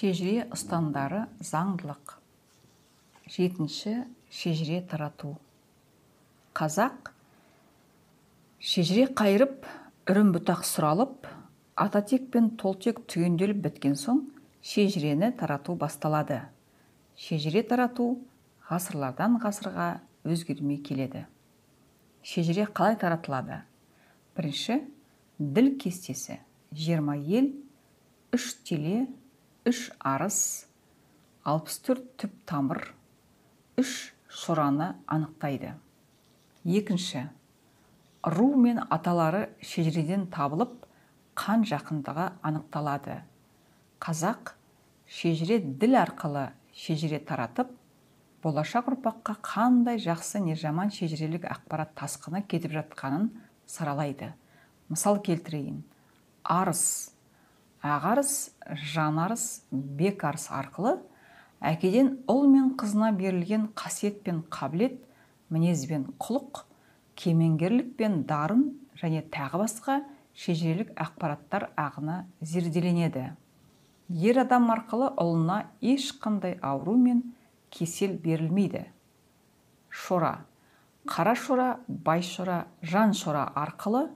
Шежіре ұстандары заңдылық. 7-ші шежіре тарату. Қазақ шежіре қайырып, үрім бұтақ сұралып, ататек пен толтек түгенделіп біткен соң, шежірені тарату басталады. Шежіре тарату ғасырлардан ғасырға өзгермей келеді. Шежіре қалай таратылады? Бірінші, діл кестесі. 20 ел, 3 теле, 3 арыс, 64 түп тамыр, 3 шораны анықтайды. Екінші, ру мен аталары шежіреден табылып, қан жақындығы анықталады. Қазақ шежіре діл арқылы шежіре таратып, болашақ ұрпаққа қандай жақсы не жаман шежірелік ақпарат тасқыны кетіп жатқанын саралайды. Мысал келтірейін. Арыс, ағарыс, жанарыс, бекарыс арқылы әкеден ұл мен қызына берілген қасиет пен қабілет, мінез бен құлық, кемеңгерлік пен дарын және тағы басқа шежірелік ақпараттар ағыны зерделенеді. Ер адам арқылы ұлына ешқандай ауру мен кесел берілмейді. Шора, қара шора, бай шора, жан шора арқылы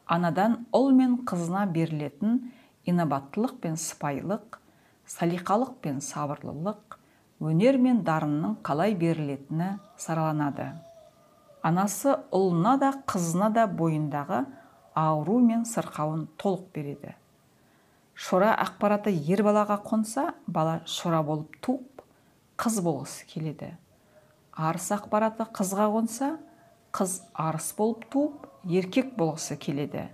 анадан ұл мен қызына берілетін инабаттылық пен сыпайылық, салиқалық пен сабырлылық, өнер мен дарынның қалай берілетіні сараланады. Анасы ұлына да қызына да бойындағы ауру мен сырқауын толық береді. Шора ақпараты ер балаға қонса, бала шора болып туып, қыз болғысы келеді. Арыс ақпараты қызға қонса, қыз арыс болып туып, еркек болғысы келеді.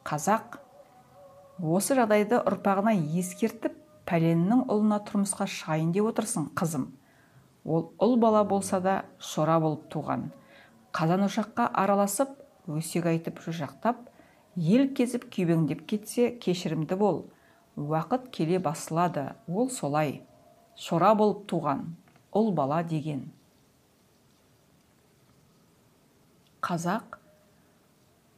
Қазақ осы жағдайды ұрпағына ескертіп, пәленнің ұлына тұрмысқа шайын деп отырсын, қызым. Ол ұл бала болса да шора болып туған. Қазан ошаққа араласып, өсек айтып жужақтап, ел кезіп күйбеңдеп кетсе, кешірімді бол. Уақыт келе басылады, ол солай. Шора болып туған, ұл бала деген. Қазақ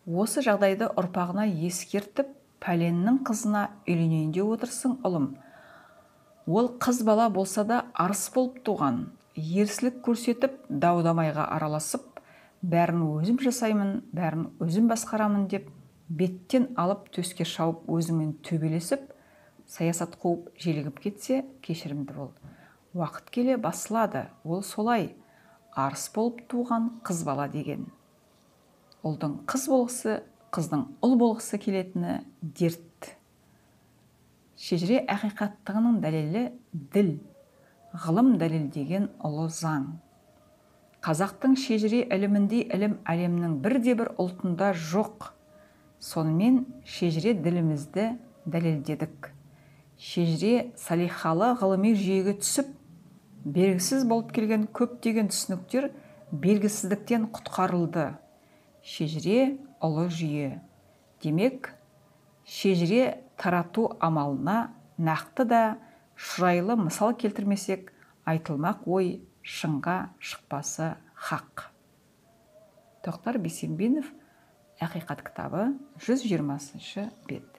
осы жағдайды ұрпағына ескертіп, пәленнің қызына үйленейін деп отырсың, ұлым. Ол қыз бала болса да арыс болып туған. Ерсілік көрсетіп, дау-дамайға араласып, бәрін өзім жасаймын, бәрін өзім басқарамын деп, беттен алып төске шауып өзіңмен төбелесіп, саясат қуып желігіп кетсе, кешірімді бол. Уақыт келе басылады, ол солай. Арыс болып туған қыз бала деген. Ұлдың қыз болғысы, қыздың ұл болғысы келетіні дерт. Шежіре ақиқаттығының дәлелі діл, ғылым дәлелдеген ұлы заң. Қазақтың шежіре іліміндей ілім әлемнің бірде-бір ұлтында жоқ. Сонымен шежіре ділімізді дәлелдедік. Шежіре салихалы ғылыми жүйеге түсіп, белгісіз болып келген көптеген түсініктер белгісіздіктен құтқарылды. Шежіре ұлы жүйе. Демек, шежіре тарату амалына нақты да шұрайлы мысал келтірмесек, айтылмақ ой шыңға шықпасы хақ. Тоқтар Бейсенбинов, Ақиқат кітабы, 120-шы бет.